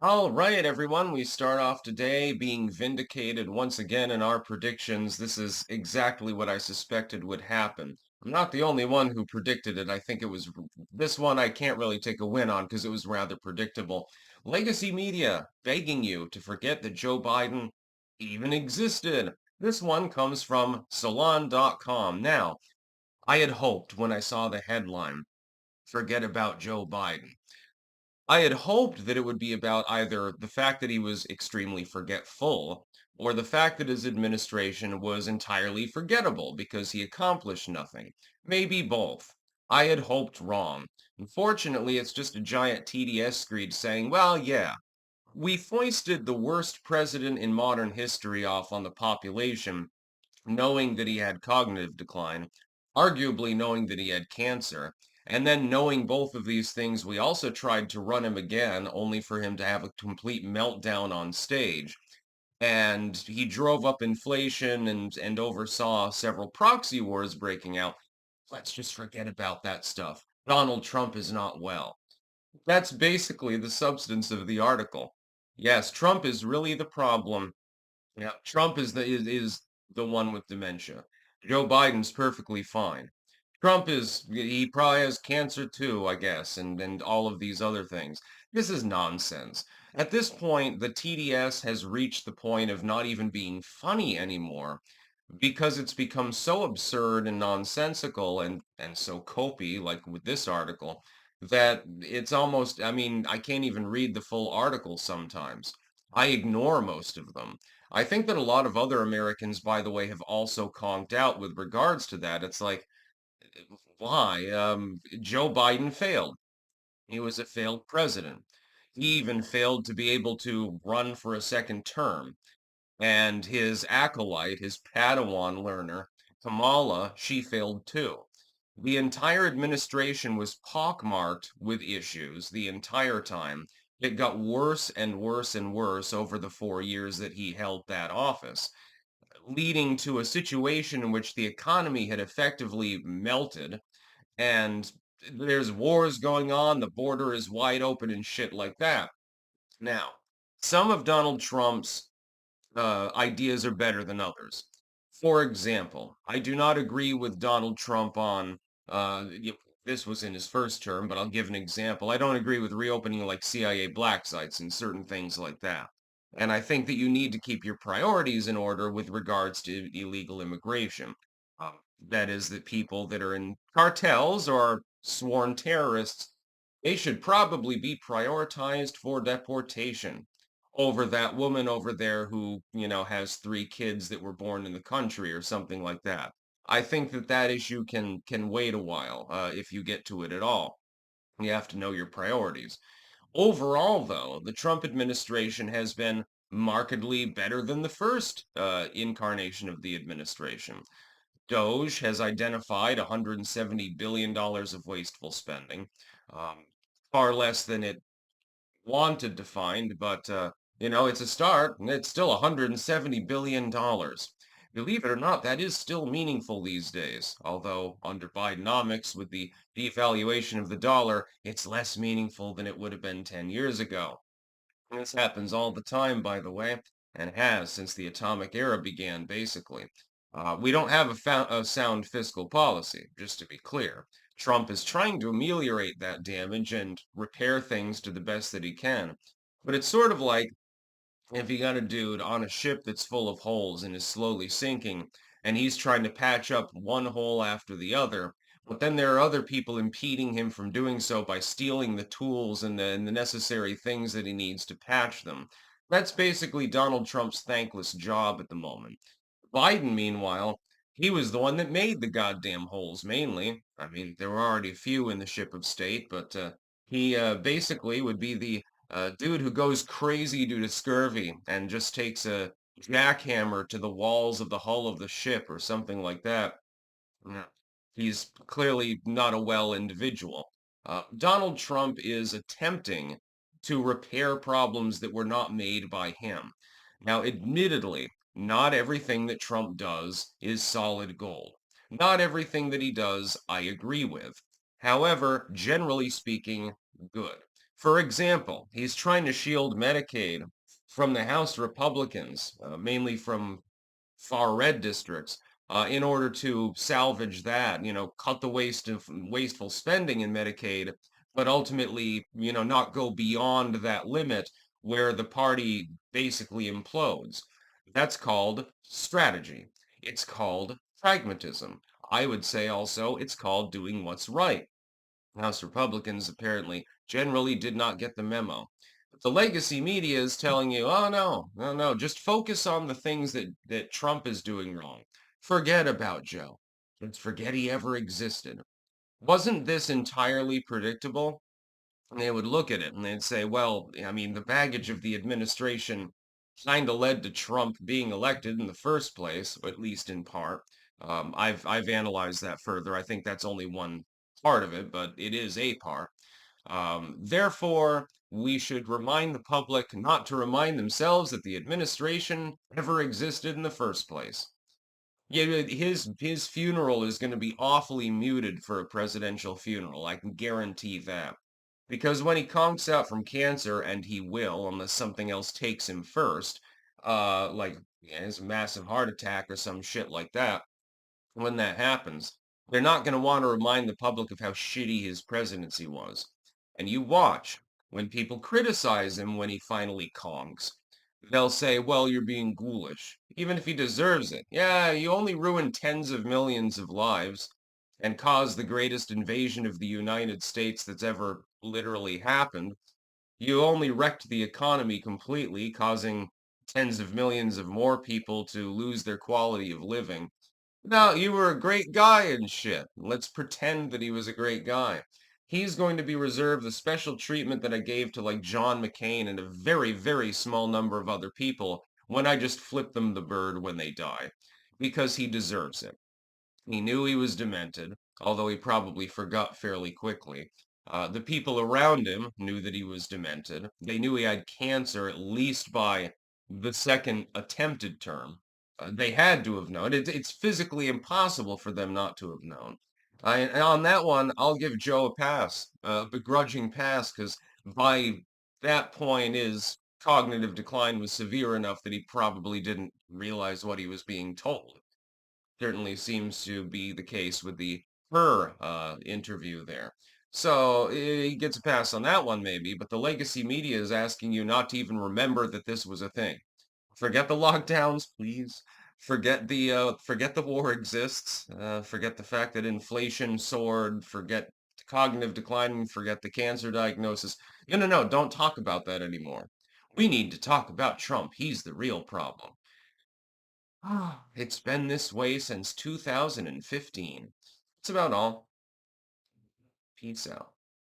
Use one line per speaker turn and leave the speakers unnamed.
All right, everyone. We start off today being vindicated once again in our predictions. This is exactly what I suspected would happen. I'm not the only one who predicted it. I think it was this one I can't really take a win on because it was rather predictable. Legacy media begging you to forget that Joe Biden even existed. This one comes from Salon.com. Now, I had hoped when I saw the headline, forget about Joe Biden. I had hoped that it would be about either the fact that he was extremely forgetful or the fact that his administration was entirely forgettable because he accomplished nothing. Maybe both. I had hoped wrong. Unfortunately, it's just a giant TDS screed saying, well, yeah, we foisted the worst president in modern history off on the population, knowing that he had cognitive decline, arguably knowing that he had cancer, and then knowing both of these things, we also tried to run him again, only for him to have a complete meltdown on stage. And he drove up inflation and oversaw several proxy wars breaking out. Let's just forget about that stuff. Donald Trump is not well. That's basically the substance of the article. Yes, Trump is really the problem. Yeah, Trump is the one with dementia. Joe Biden's perfectly fine. Trump is he probably has cancer too, I guess, and all of these other things. This is nonsense. At this point, the TDS has reached the point of not even being funny anymore because it's become so absurd and nonsensical and so copy, like with this article, that it's almost, I mean, I can't even read the full article sometimes. I ignore most of them. I think that a lot of other Americans, by the way, have also conked out with regards to that. It's like, why? Joe Biden failed. He was a failed president. He even failed to be able to run for a second term. And his acolyte, his Padawan learner, Kamala, she failed too. The entire administration was pockmarked with issues the entire time. It got worse and worse and worse over the 4 years that he held that office, leading to a situation in which the economy had effectively melted and there's wars going on, the border is wide open and shit like that. Now, some of Donald Trump's ideas are better than others. For example, I do not agree with Donald Trump on, this was in his first term, but I'll give an example. I don't agree with reopening like CIA black sites and certain things like that. And I think that you need to keep your priorities in order with regards to illegal immigration. That is, that people that are in cartels or sworn terrorists, they should probably be prioritized for deportation over that woman over there who, has 3 kids that were born in the country or something like that. I think that that issue can wait a while, if you get to it at all. You have to know your priorities. Overall, though, the Trump administration has been markedly better than the first incarnation of the administration. Doge has identified $170 billion of wasteful spending, um, far less than it wanted to find, but it's a start, and it's still $170 billion. Believe it or not, that is still meaningful these days, although under Bidenomics, with the devaluation of the dollar, it's less meaningful than it would have been 10 years ago. This happens all the time, by the way, and has since the atomic era began, basically. We don't have a sound fiscal policy, just to be clear. Trump is trying to ameliorate that damage and repair things to the best that he can. But it's sort of like if you got a dude on a ship that's full of holes and is slowly sinking, and he's trying to patch up one hole after the other, but then there are other people impeding him from doing so by stealing the tools and the necessary things that he needs to patch them. That's basically Donald Trump's thankless job at the moment. Biden, meanwhile, he was the one that made the goddamn holes mainly. I mean, there were already a few in the ship of state, but he basically would be the dude who goes crazy due to scurvy and just takes a jackhammer to the walls of the hull of the ship or something like that. Yeah. He's clearly not a well individual. Donald Trump is attempting to repair problems that were not made by him. Now, admittedly, not everything that Trump does is solid gold. Not everything that he does I agree with. However, generally speaking, good. For example, he's trying to shield Medicaid from the House Republicans, mainly from far red districts, in order to salvage that, cut the wasteful spending in Medicaid, but ultimately, not go beyond that limit where the party basically implodes. That's called strategy. It's called pragmatism. I would say also it's called doing what's right. House Republicans apparently generally did not get the memo. But the legacy media is telling you, oh no, no, no, just focus on the things that Trump is doing wrong. Forget about Joe. Let's forget he ever existed. Wasn't this entirely predictable? And they would look at it and they'd say, well, I mean, the baggage of the administration kind of led to Trump being elected in the first place, or at least in part. I've analyzed that further. I think that's only one part of it, but it is a part. Therefore, we should remind the public not to remind themselves that the administration ever existed in the first place. Yeah, his funeral is going to be awfully muted for a presidential funeral. I can guarantee that. Because when he conks out from cancer, and he will, unless something else takes him first, like he has a massive heart attack or some shit like that, when that happens, they're not going to want to remind the public of how shitty his presidency was. And you watch, when people criticize him when he finally conks, they'll say, well, you're being ghoulish, even if he deserves it. Yeah, you only ruined tens of millions of lives and caused the greatest invasion of the United States that's ever literally happened. You only wrecked the economy completely, causing tens of millions of more people to lose their quality of living. No, you were a great guy and shit. Let's pretend that he was a great guy. He's going to be reserved the special treatment that I gave to like John McCain and a very, very small number of other people when I just flip them the bird when they die, because he deserves it. He knew he was demented, although he probably forgot fairly quickly. The people around him knew that he was demented. They knew he had cancer at least by the second attempted term. They had to have known. It's physically impossible for them not to have known. And on that one, I'll give Joe a pass, a begrudging pass, because by that point, his cognitive decline was severe enough that he probably didn't realize what he was being told. Certainly seems to be the case with the her interview there. So he gets a pass on that one maybe, but the legacy media is asking you not to even remember that this was a thing. Forget the lockdowns, please. Forget the war exists. Forget the fact that inflation soared. Forget cognitive decline. Forget the cancer diagnosis. No, no, no. Don't talk about that anymore. We need to talk about Trump. He's the real problem. It's been this way since 2015. That's about all. Peace out.